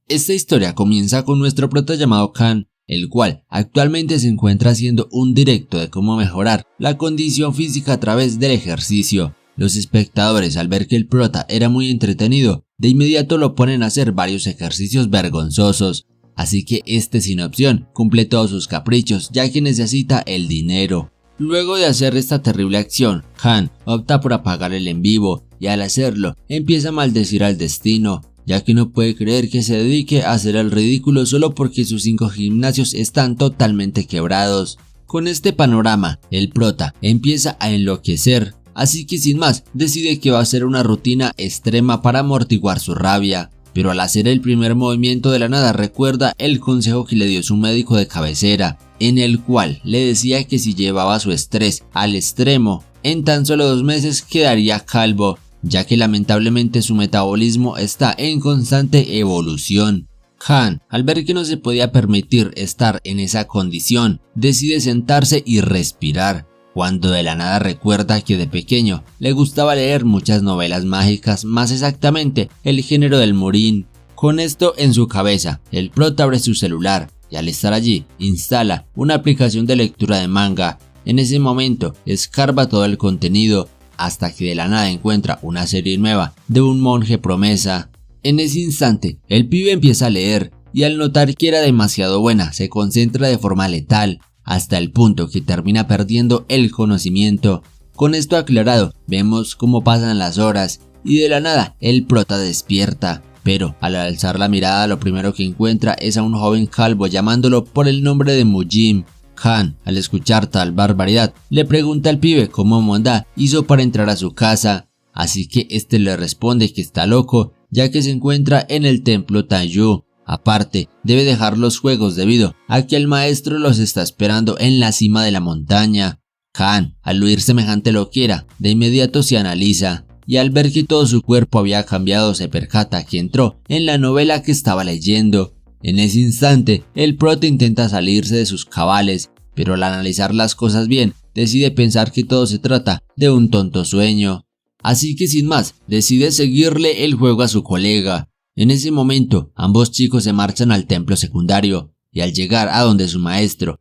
Esta historia comienza con nuestro prota llamado Khan, el cual actualmente se encuentra haciendo un directo de cómo mejorar la condición física a través del ejercicio. Los espectadores, al ver que el prota era muy entretenido, de inmediato lo ponen a hacer varios ejercicios vergonzosos, así que este sin opción cumple todos sus caprichos ya que necesita el dinero. Luego de hacer esta terrible acción, Khan opta por apagar el en vivo y al hacerlo empieza a maldecir al destino, ya que no puede creer que se dedique a hacer el ridículo solo porque sus 5 gimnasios están totalmente quebrados. Con este panorama, el prota empieza a enloquecer, así que sin más decide que va a hacer una rutina extrema para amortiguar su rabia. Pero al hacer el primer movimiento de la nada recuerda el consejo que le dio su médico de cabecera, en el cual le decía que si llevaba su estrés al extremo, en tan solo 2 meses quedaría calvo, ya que lamentablemente su metabolismo está en constante evolución. Khan, al ver que no se podía permitir estar en esa condición, decide sentarse y respirar, cuando de la nada recuerda que de pequeño le gustaba leer muchas novelas mágicas, más exactamente el género del Murin. Con esto en su cabeza, el prota abre su celular y al estar allí instala una aplicación de lectura de manga. En ese momento escarba todo el contenido hasta que de la nada encuentra una serie nueva de un monje promesa. En ese instante el pibe empieza a leer y al notar que era demasiado buena se concentra de forma letal, hasta el punto que termina perdiendo el conocimiento. Con esto aclarado, vemos cómo pasan las horas y de la nada el prota despierta, pero al alzar la mirada lo primero que encuentra es a un joven calvo llamándolo por el nombre de Mujim. Khan, al escuchar tal barbaridad, le pregunta al pibe cómo Monda hizo para entrar a su casa, así que este le responde que está loco ya que se encuentra en el templo Taiyu. Aparte, debe dejar los juegos debido a que el maestro los está esperando en la cima de la montaña. Khan, al oír semejante loquera, de inmediato se analiza y al ver que todo su cuerpo había cambiado se percata que entró en la novela que estaba leyendo. En ese instante, el prota intenta salirse de sus cabales, pero al analizar las cosas bien, decide pensar que todo se trata de un tonto sueño. Así que sin más, decide seguirle el juego a su colega. En ese momento, ambos chicos se marchan al templo secundario, y al llegar a donde su maestro,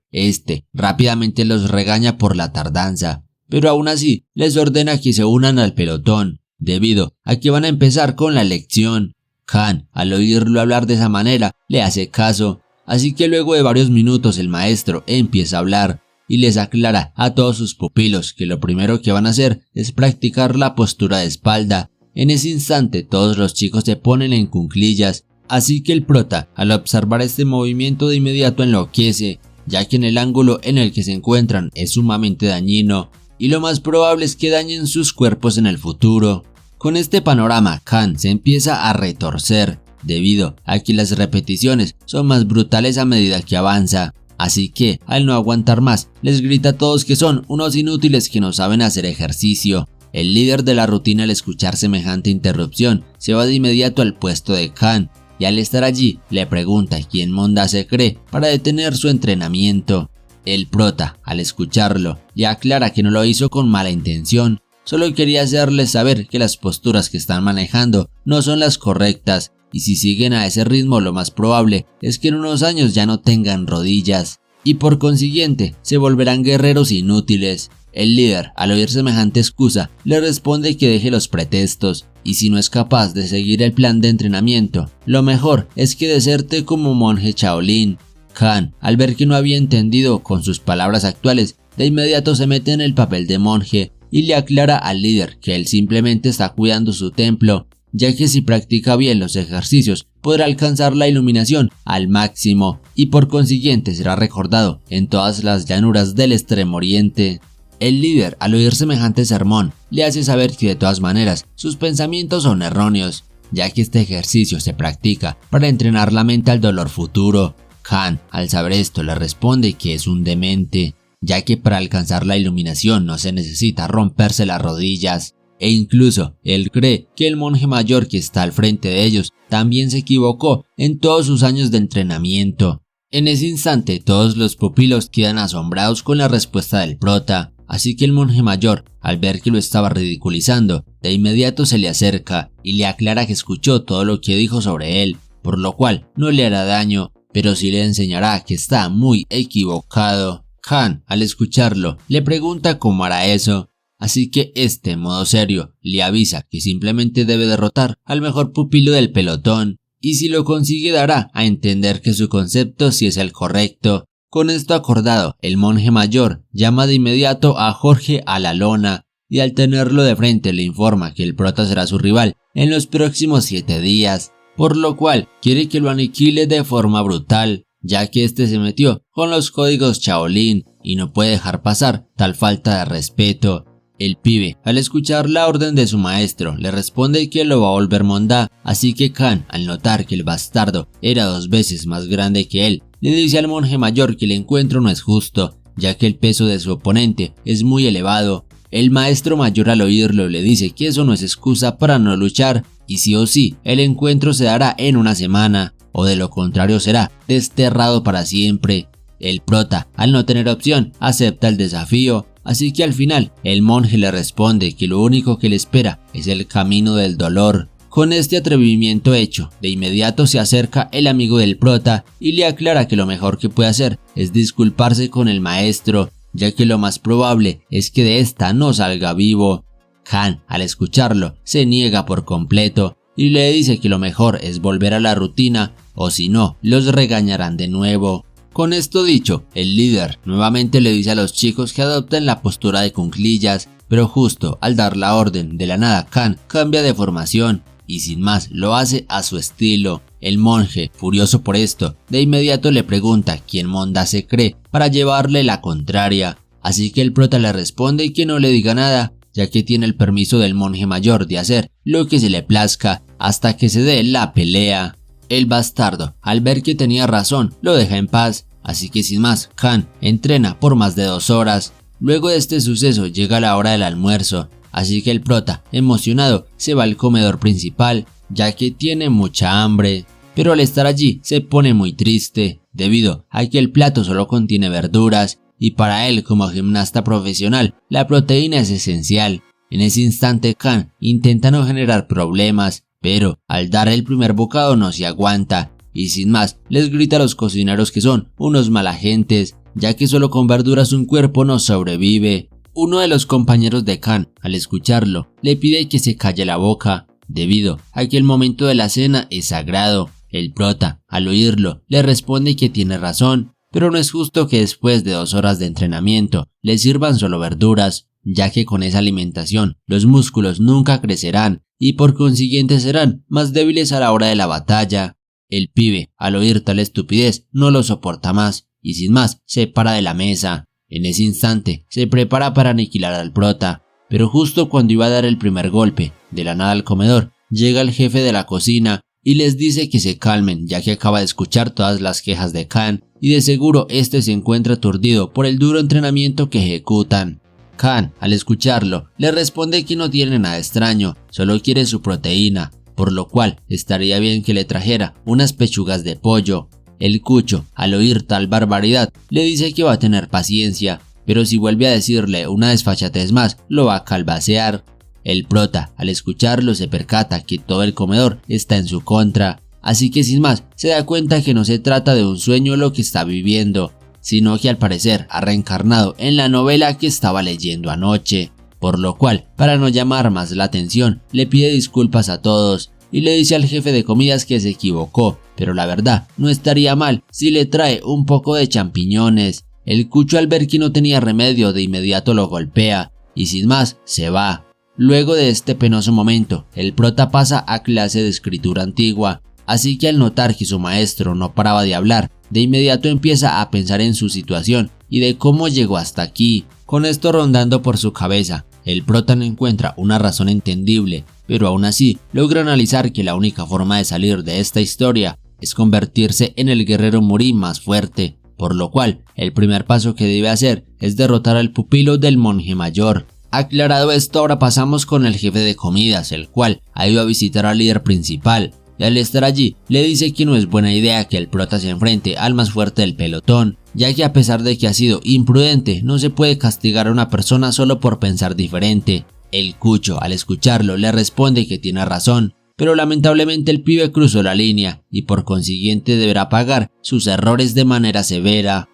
rápidamente los regaña por la tardanza, pero aún así les ordena que se unan al pelotón, debido a que van a empezar con la lección. Khan, al oírlo hablar de esa manera, le hace caso, así que luego de varios minutos el maestro empieza a hablar y les aclara a todos sus pupilos que lo primero que van a hacer es practicar la postura de espalda. En ese instante todos los chicos se ponen en cuclillas, así que el prota al observar este movimiento de inmediato enloquece, ya que en el ángulo en el que se encuentran es sumamente dañino y lo más probable es que dañen sus cuerpos en el futuro. Con este panorama, Khan se empieza a retorcer, debido a que las repeticiones son más brutales a medida que avanza, así que al no aguantar más, les grita a todos que son unos inútiles que no saben hacer ejercicio. El líder de la rutina al escuchar semejante interrupción se va de inmediato al puesto de Khan y al estar allí le pregunta quién Monda se cree para detener su entrenamiento. El prota al escucharlo le aclara que no lo hizo con mala intención, solo quería hacerles saber que las posturas que están manejando no son las correctas y si siguen a ese ritmo lo más probable es que en unos años ya no tengan rodillas y por consiguiente se volverán guerreros inútiles. El líder, al oír semejante excusa, le responde que deje los pretextos y si no es capaz de seguir el plan de entrenamiento, lo mejor es que deserte como monje Shaolin. Khan, al ver que no había entendido con sus palabras actuales, de inmediato se mete en el papel de monje y le aclara al líder que él simplemente está cuidando su templo, ya que si practica bien los ejercicios podrá alcanzar la iluminación al máximo y por consiguiente será recordado en todas las llanuras del Extremo Oriente. El líder, al oír semejante sermón, le hace saber que de todas maneras sus pensamientos son erróneos, ya que este ejercicio se practica para entrenar la mente al dolor futuro. Khan, al saber esto, le responde que es un demente, ya que para alcanzar la iluminación no se necesita romperse las rodillas. E incluso él cree que el monje mayor que está al frente de ellos también se equivocó en todos sus años de entrenamiento. En ese instante todos los pupilos quedan asombrados con la respuesta del prota, así que el monje mayor, al ver que lo estaba ridiculizando, de inmediato se le acerca y le aclara que escuchó todo lo que dijo sobre él, por lo cual no le hará daño, pero sí le enseñará que está muy equivocado. Han, al escucharlo, le pregunta cómo hará eso, así que este, en modo serio, le avisa que simplemente debe derrotar al mejor pupilo del pelotón, y si lo consigue dará a entender que su concepto sí es el correcto. Con esto acordado, el monje mayor llama de inmediato a Jorge a la lona, y al tenerlo de frente le informa que el prota será su rival en los próximos 7 días, por lo cual quiere que lo aniquile de forma brutal, ya que este se metió con los códigos Shaolin y no puede dejar pasar tal falta de respeto. El pibe, al escuchar la orden de su maestro, le responde que lo va a volver mondá, así que Han, al notar que el bastardo era 2 veces más grande que él, le dice al monje mayor que el encuentro no es justo, ya que el peso de su oponente es muy elevado. El maestro mayor, al oírlo, le dice que eso no es excusa para no luchar, y sí o sí, el encuentro se dará en una semana, o de lo contrario será desterrado para siempre. El prota, al no tener opción, acepta el desafío, así que al final el monje le responde que lo único que le espera es el camino del dolor. Con este atrevimiento hecho, de inmediato se acerca el amigo del prota y le aclara que lo mejor que puede hacer es disculparse con el maestro, ya que lo más probable es que de esta no salga vivo. Han, al escucharlo, se niega por completo y le dice que lo mejor es volver a la rutina, o si no, los regañarán de nuevo. Con esto dicho, el líder nuevamente le dice a los chicos que adopten la postura de cuclillas, pero justo al dar la orden, de la nada Han cambia de formación y sin más lo hace a su estilo. El monje, furioso por esto, de inmediato le pregunta quién monda se cree para llevarle la contraria, así que el prota le responde que no le diga nada, ya que tiene el permiso del monje mayor de hacer lo que se le plazca hasta que se dé la pelea. El bastardo, al ver que tenía razón, lo deja en paz, así que sin más, Han entrena por más de 2 horas. Luego de este suceso llega la hora del almuerzo, así que el prota, emocionado, se va al comedor principal, ya que tiene mucha hambre. Pero al estar allí se pone muy triste, debido a que el plato solo contiene verduras, y para él como gimnasta profesional, la proteína es esencial. En ese instante Han intenta no generar problemas, pero al dar el primer bocado no se aguanta, y sin más les grita a los cocineros que son unos malagentes, ya que solo con verduras un cuerpo no sobrevive. Uno de los compañeros de Han, al escucharlo, le pide que se calle la boca, debido a que el momento de la cena es sagrado. El prota, al oírlo, le responde que tiene razón, pero no es justo que después de 2 horas de entrenamiento le sirvan solo verduras, ya que con esa alimentación los músculos nunca crecerán y por consiguiente serán más débiles a la hora de la batalla. El pibe, al oír tal estupidez, no lo soporta más y sin más se para de la mesa. En ese instante se prepara para aniquilar al prota, pero justo cuando iba a dar el primer golpe, de la nada al comedor, llega el jefe de la cocina y les dice que se calmen, ya que acaba de escuchar todas las quejas de Han y de seguro este se encuentra aturdido por el duro entrenamiento que ejecutan. Han, al escucharlo, le responde que no tiene nada extraño, solo quiere su proteína, por lo cual estaría bien que le trajera unas pechugas de pollo. El cucho, al oír tal barbaridad, le dice que va a tener paciencia, pero si vuelve a decirle una desfachatez más, lo va a calvacear. El prota, al escucharlo, se percata que todo el comedor está en su contra, así que sin más se da cuenta que no se trata de un sueño lo que está viviendo, sino que al parecer ha reencarnado en la novela que estaba leyendo anoche, por lo cual, para no llamar más la atención, le pide disculpas a todos y le dice al jefe de comidas que se equivocó, pero la verdad no estaría mal si le trae un poco de champiñones. El cucho, al ver que no tenía remedio, de inmediato lo golpea y sin más se va. Luego de este penoso momento, el prota pasa a clase de escritura antigua, así que al notar que su maestro no paraba de hablar, de inmediato empieza a pensar en su situación y de cómo llegó hasta aquí. Con esto rondando por su cabeza, el prota no encuentra una razón entendible, pero aún así logra analizar que la única forma de salir de esta historia es convertirse en el guerrero Muri más fuerte, por lo cual el primer paso que debe hacer es derrotar al pupilo del monje mayor. Aclarado esto, ahora pasamos con el jefe de comidas, el cual ha ido a visitar al líder principal, y al estar allí le dice que no es buena idea que el prota se enfrente al más fuerte del pelotón, ya que a pesar de que ha sido imprudente, no se puede castigar a una persona solo por pensar diferente. El cucho, al escucharlo, le responde que tiene razón, pero lamentablemente el pibe cruzó la línea y por consiguiente deberá pagar sus errores de manera severa.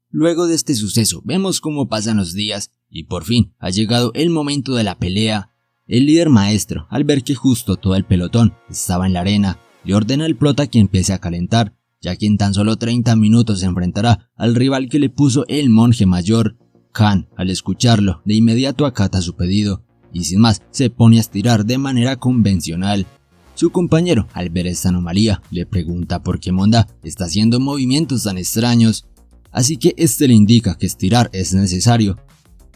Luego de este suceso vemos cómo pasan los días y por fin ha llegado el momento de la pelea. El líder maestro, al ver que justo todo el pelotón estaba en la arena, le ordena al prota que empiece a calentar, ya que en tan solo 30 minutos se enfrentará al rival que le puso el monje mayor. Khan, al escucharlo, de inmediato acata su pedido y sin más se pone a estirar de manera convencional. Su compañero, al ver esta anomalía, le pregunta por qué Monda está haciendo movimientos tan extraños, así que este le indica que estirar es necesario,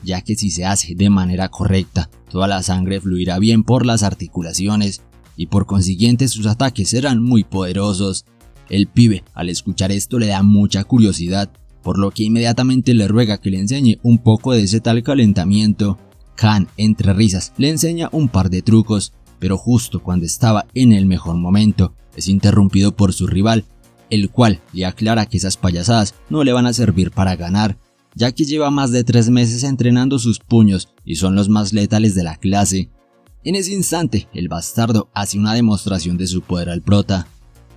ya que si se hace de manera correcta, toda la sangre fluirá bien por las articulaciones y por consiguiente sus ataques serán muy poderosos. El pibe, al escuchar esto, le da mucha curiosidad, por lo que inmediatamente le ruega que le enseñe un poco de ese tal calentamiento. Khan, entre risas, le enseña un par de trucos, pero justo cuando estaba en el mejor momento, es interrumpido por su rival, el cual le aclara que esas payasadas no le van a servir para ganar, ya que lleva más de 3 meses entrenando sus puños y son los más letales de la clase. En ese instante, el bastardo hace una demostración de su poder al prota,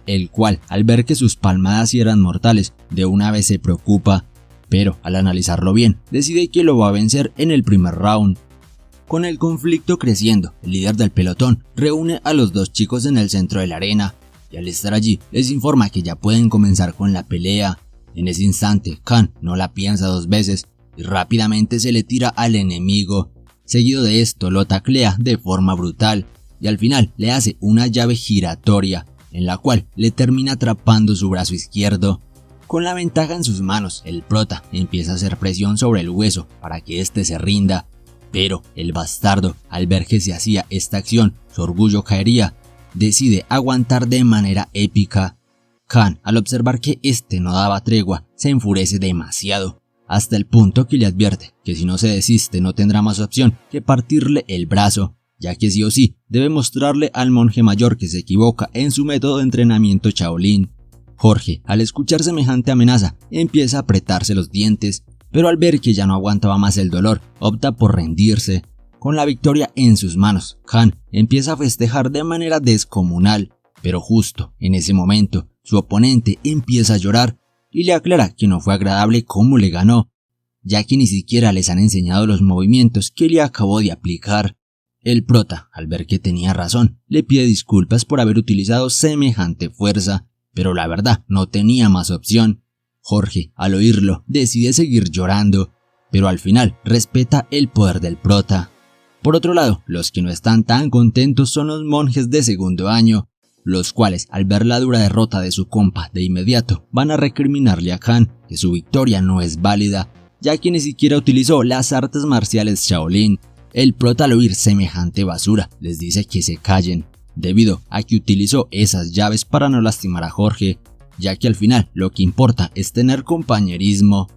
el cual, al ver que sus palmadas sí eran mortales, de una vez se preocupa, pero al analizarlo bien, decide que lo va a vencer en el primer round. Con el conflicto creciendo, el líder del pelotón reúne a los dos chicos en el centro de la arena, y al estar allí les informa que ya pueden comenzar con la pelea. En ese instante, Khan no la piensa 2 veces y rápidamente se le tira al enemigo. Seguido de esto lo taclea de forma brutal y al final le hace una llave giratoria en la cual le termina atrapando su brazo izquierdo. Con la ventaja en sus manos, el prota empieza a hacer presión sobre el hueso para que éste se rinda, pero el bastardo, al ver que se hacía esta acción, su orgullo caería, decide aguantar de manera épica. Khan, al observar que este no daba tregua, se enfurece demasiado, hasta el punto que le advierte que si no se desiste no tendrá más opción que partirle el brazo, ya que sí o sí debe mostrarle al monje mayor que se equivoca en su método de entrenamiento Shaolin. Jorge, al escuchar semejante amenaza, empieza a apretarse los dientes, pero al ver que ya no aguantaba más el dolor, opta por rendirse. Con la victoria en sus manos, Khan empieza a festejar de manera descomunal, pero justo en ese momento, su oponente empieza a llorar y le aclara que no fue agradable cómo le ganó, ya que ni siquiera les han enseñado los movimientos que le acabó de aplicar. El prota, al ver que tenía razón, le pide disculpas por haber utilizado semejante fuerza, pero la verdad no tenía más opción. Jorge, al oírlo, decide seguir llorando, pero al final respeta el poder del prota. Por otro lado, los que no están tan contentos son los monjes de segundo año, los cuales al ver la dura derrota de su compa de inmediato van a recriminarle a Khan que su victoria no es válida, ya que ni siquiera utilizó las artes marciales Shaolin. El prota al oír semejante basura les dice que se callen, debido a que utilizó esas llaves para no lastimar a Jorge, ya que al final lo que importa es tener compañerismo.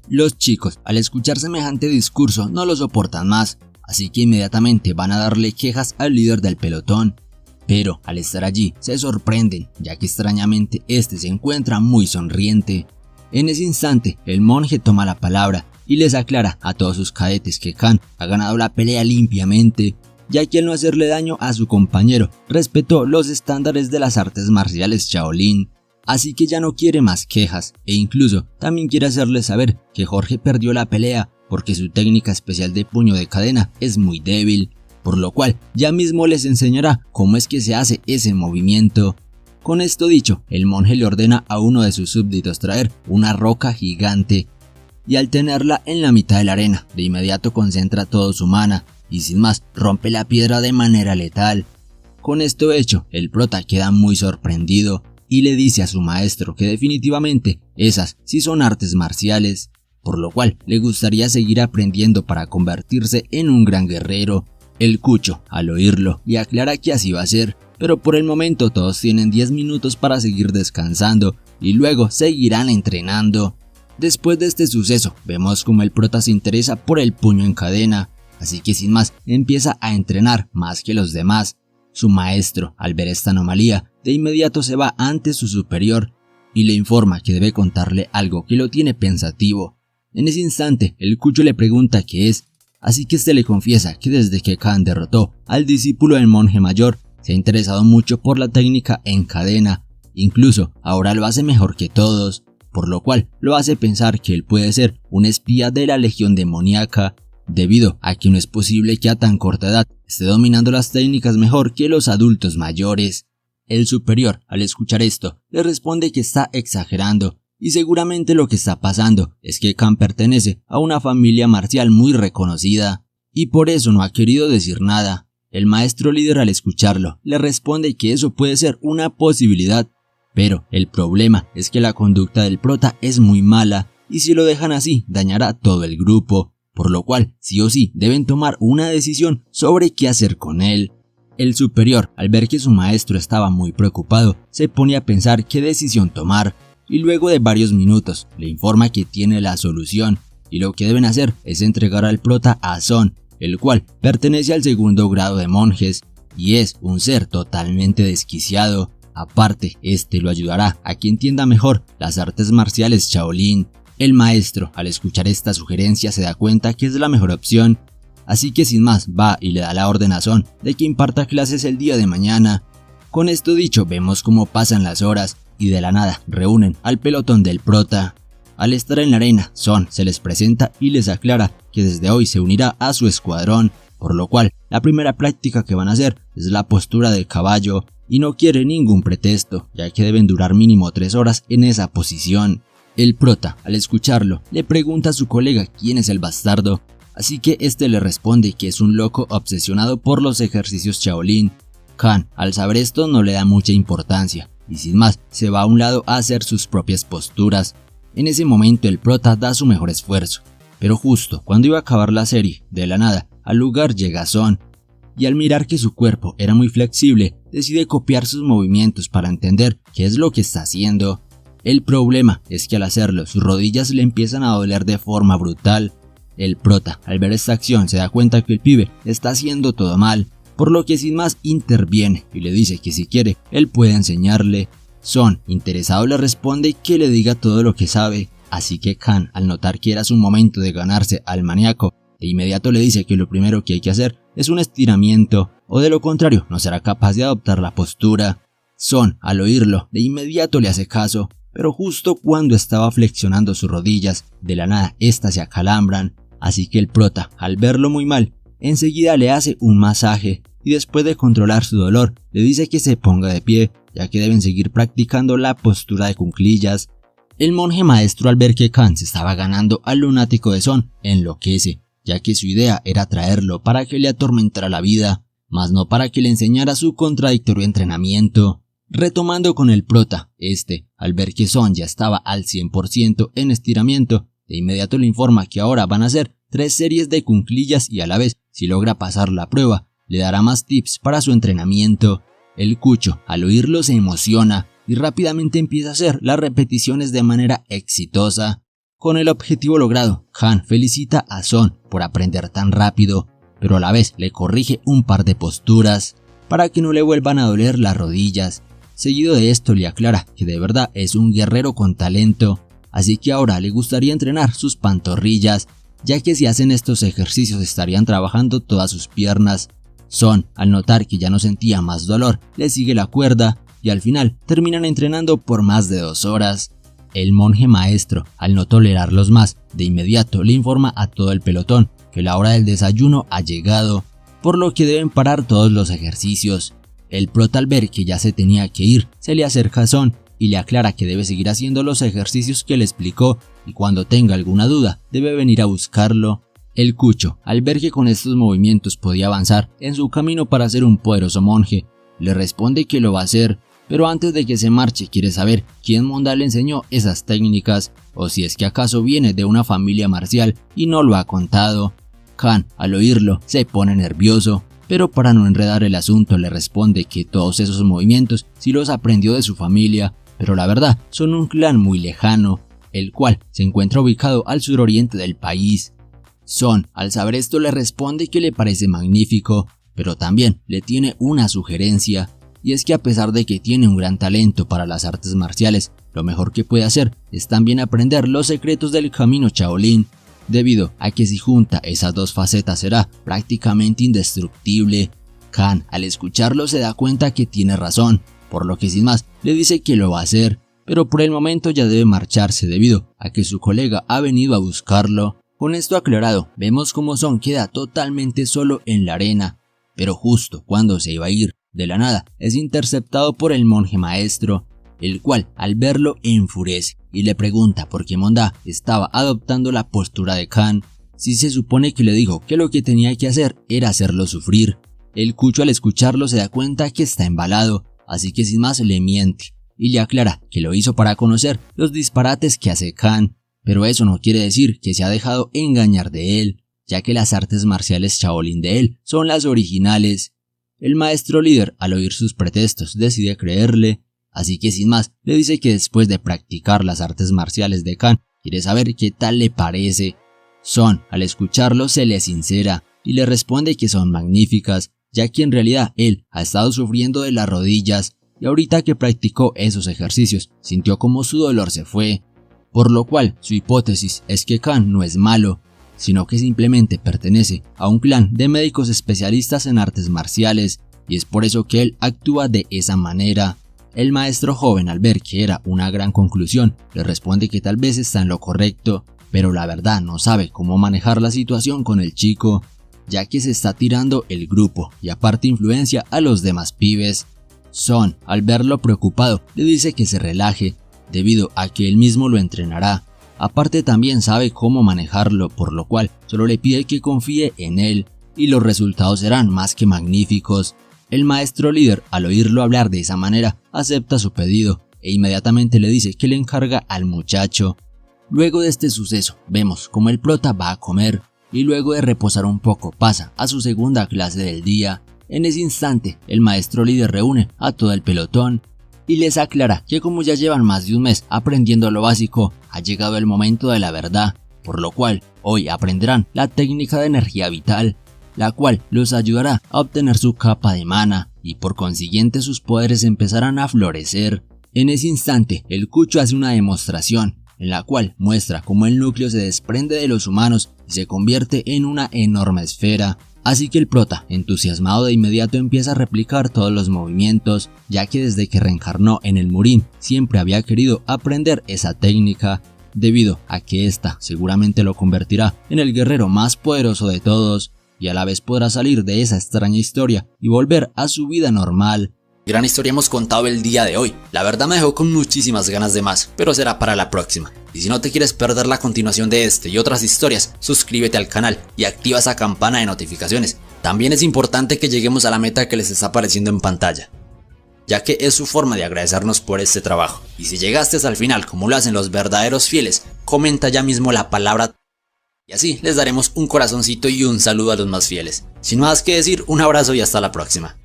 Los chicos al escuchar semejante discurso no lo soportan más, así que inmediatamente van a darle quejas al líder del pelotón, pero al estar allí se sorprenden, ya que extrañamente este se encuentra muy sonriente. En ese instante el monje toma la palabra y les aclara a todos sus cadetes que Khan ha ganado la pelea limpiamente, ya que al no hacerle daño a su compañero respetó los estándares de las artes marciales Shaolin, así que ya no quiere más quejas e incluso también quiere hacerles saber que Jorge perdió la pelea porque su técnica especial de puño de cadena es muy débil, por lo cual ya mismo les enseñará cómo es que se hace ese movimiento. Con esto dicho, el monje le ordena a uno de sus súbditos traer una roca gigante, y al tenerla en la mitad de la arena, de inmediato concentra todo su mana, y sin más rompe la piedra de manera letal. Con esto hecho, el prota queda muy sorprendido, y le dice a su maestro que definitivamente esas sí son artes marciales, por lo cual le gustaría seguir aprendiendo para convertirse en un gran guerrero. El cucho, al oírlo, le aclara que así va a ser, pero por el momento todos tienen 10 minutos para seguir descansando y luego seguirán entrenando. Después de este suceso, vemos como el prota se interesa por el puño en cadena, así que sin más empieza a entrenar más que los demás. Su maestro, al ver esta anomalía, de inmediato se va ante su superior y le informa que debe contarle algo que lo tiene pensativo. En ese instante, el cucho le pregunta qué es, así que este le confiesa que desde que Khan derrotó al discípulo del monje mayor, se ha interesado mucho por la técnica en cadena, incluso ahora lo hace mejor que todos, por lo cual lo hace pensar que él puede ser un espía de la Legión Demoníaca, debido a que no es posible que a tan corta edad esté dominando las técnicas mejor que los adultos mayores. El superior, al escuchar esto, le responde que está exagerando, y seguramente lo que está pasando es que Khan pertenece a una familia marcial muy reconocida, y por eso no ha querido decir nada. El maestro líder, al escucharlo, le responde que eso puede ser una posibilidad, pero el problema es que la conducta del prota es muy mala, y si lo dejan así dañará todo el grupo, por lo cual sí o sí deben tomar una decisión sobre qué hacer con él. El superior, al ver que su maestro estaba muy preocupado, se pone a pensar qué decisión tomar, y luego de varios minutos le informa que tiene la solución, y lo que deben hacer es entregar al prota a Son, el cual pertenece al segundo grado de monjes, y es un ser totalmente desquiciado. Aparte, este lo ayudará a que entienda mejor las artes marciales Shaolin. El maestro, al escuchar esta sugerencia, se da cuenta que es la mejor opción, así que sin más va y le da la orden a Son de que imparta clases el día de mañana. Con esto dicho, vemos cómo pasan las horas y de la nada reúnen al pelotón del prota. Al estar en la arena, Son se les presenta y les aclara que desde hoy se unirá a su escuadrón, por lo cual la primera práctica que van a hacer es la postura del caballo, y no quiere ningún pretexto, ya que deben durar mínimo 3 horas en esa posición. El prota, al escucharlo, le pregunta a su colega quién es el bastardo, así que este le responde que es un loco obsesionado por los ejercicios Shaolin. Khan, al saber esto, no le da mucha importancia, y sin más se va a un lado a hacer sus propias posturas. En ese momento el prota da su mejor esfuerzo, pero justo cuando iba a acabar la serie, de la nada, al lugar llega Son, y al mirar que su cuerpo era muy flexible, decide copiar sus movimientos para entender qué es lo que está haciendo. El problema es que al hacerlo, sus rodillas le empiezan a doler de forma brutal. El prota, al ver esta acción, se da cuenta que el pibe está haciendo todo mal, por lo que sin más interviene y le dice que si quiere, él puede enseñarle. Son, interesado, le responde que le diga todo lo que sabe, así que Khan, al notar que era su momento de ganarse al maníaco, de inmediato le dice que lo primero que hay que hacer es un estiramiento, o de lo contrario no será capaz de adoptar la postura. Son, al oírlo, de inmediato le hace caso, pero justo cuando estaba flexionando sus rodillas, de la nada estas se acalambran, así que el prota, al verlo muy mal, enseguida le hace un masaje, y después de controlar su dolor, le dice que se ponga de pie, ya que deben seguir practicando la postura de cuclillas. El monje maestro, al ver que Khan se estaba ganando al lunático de Son, enloquece, ya que su idea era traerlo para que le atormentara la vida, mas no para que le enseñara su contradictorio entrenamiento. Retomando con el prota, al ver que Son ya estaba al 100% en estiramiento, de inmediato le informa que ahora van a hacer 3 series de cuclillas y a la vez, si logra pasar la prueba, le dará más tips para su entrenamiento. El cucho, al oírlo, se emociona y rápidamente empieza a hacer las repeticiones de manera exitosa. Con el objetivo logrado, Khan felicita a Son por aprender tan rápido, pero a la vez le corrige un par de posturas para que no le vuelvan a doler las rodillas. Seguido de esto le aclara que de verdad es un guerrero con talento, así que ahora le gustaría entrenar sus pantorrillas, ya que si hacen estos ejercicios estarían trabajando todas sus piernas. Son, al notar que ya no sentía más dolor, le sigue la cuerda y al final terminan entrenando por más de 2 horas. El monje maestro, al no tolerarlos más, de inmediato le informa a todo el pelotón que la hora del desayuno ha llegado, por lo que deben parar todos los ejercicios. El prota, al ver que ya se tenía que ir, se le acerca a Son y le aclara que debe seguir haciendo los ejercicios que le explicó y cuando tenga alguna duda debe venir a buscarlo. El cucho, al ver que con estos movimientos podía avanzar en su camino para ser un poderoso monje, le responde que lo va a hacer, pero antes de que se marche quiere saber quién monda le enseñó esas técnicas o si es que acaso viene de una familia marcial y no lo ha contado. Khan, al oírlo, se pone nervioso, pero para no enredar el asunto le responde que todos esos movimientos sí los aprendió de su familia, pero la verdad son un clan muy lejano, el cual se encuentra ubicado al suroriente del país. Son, al saber esto, le responde que le parece magnífico, pero también le tiene una sugerencia, y es que a pesar de que tiene un gran talento para las artes marciales, lo mejor que puede hacer es también aprender los secretos del camino Shaolin, debido a que si junta esas dos facetas será prácticamente indestructible. Khan, al escucharlo, se da cuenta que tiene razón, por lo que sin más le dice que lo va a hacer, pero por el momento ya debe marcharse debido a que su colega ha venido a buscarlo. Con esto aclarado, vemos cómo Son queda totalmente solo en la arena, pero justo cuando se iba a ir, de la nada es interceptado por el monje maestro, el cual al verlo enfurece y le pregunta por qué Monda estaba adoptando la postura de Khan, si se supone que le dijo que lo que tenía que hacer era hacerlo sufrir. El cucho al escucharlo se da cuenta que está embalado, así que sin más le miente y le aclara que lo hizo para conocer los disparates que hace Khan, pero eso no quiere decir que se ha dejado engañar de él, ya que las artes marciales Shaolin de él son las originales. El maestro líder, al oír sus pretextos, decide creerle, así que sin más le dice que después de practicar las artes marciales de Khan, quiere saber qué tal le parece. Son, al escucharlo, se le sincera y le responde que son magníficas, ya que en realidad él ha estado sufriendo de las rodillas y ahorita que practicó esos ejercicios sintió como su dolor se fue, por lo cual su hipótesis es que Khan no es malo, sino que simplemente pertenece a un clan de médicos especialistas en artes marciales y es por eso que él actúa de esa manera. El maestro joven, al ver que era una gran conclusión, le responde que tal vez está en lo correcto, pero la verdad no sabe cómo manejar la situación con el chico, ya que se está tirando el grupo y aparte influencia a los demás pibes. Son, al verlo preocupado, le dice que se relaje, debido a que él mismo lo entrenará. Aparte también sabe cómo manejarlo, por lo cual solo le pide que confíe en él y los resultados serán más que magníficos. El maestro líder, al oírlo hablar de esa manera, acepta su pedido e inmediatamente le dice que le encarga al muchacho. Luego de este suceso, vemos cómo el prota va a comer y luego de reposar un poco pasa a su segunda clase del día. En ese instante, el maestro líder reúne a todo el pelotón y les aclara que como ya llevan más de un mes aprendiendo lo básico, ha llegado el momento de la verdad, por lo cual hoy aprenderán la técnica de energía vital, la cual los ayudará a obtener su capa de mana y por consiguiente sus poderes empezarán a florecer. En ese instante, el cucho hace una demostración en la cual muestra cómo el núcleo se desprende de los humanos y se convierte en una enorme esfera. Así que el prota, entusiasmado de inmediato, empieza a replicar todos los movimientos, ya que desde que reencarnó en el Murin siempre había querido aprender esa técnica, debido a que esta seguramente lo convertirá en el guerrero más poderoso de todos, y a la vez podrá salir de esa extraña historia y volver a su vida normal. Gran historia hemos contado el día de hoy, la verdad me dejó con muchísimas ganas de más, pero será para la próxima. Y si no te quieres perder la continuación de este y otras historias, suscríbete al canal y activa esa campana de notificaciones. También es importante que lleguemos a la meta que les está apareciendo en pantalla, ya que es su forma de agradecernos por este trabajo. Y si llegaste hasta el final como lo hacen los verdaderos fieles, comenta ya mismo la palabra y así les daremos un corazoncito y un saludo a los más fieles. Sin más que decir, un abrazo y hasta la próxima.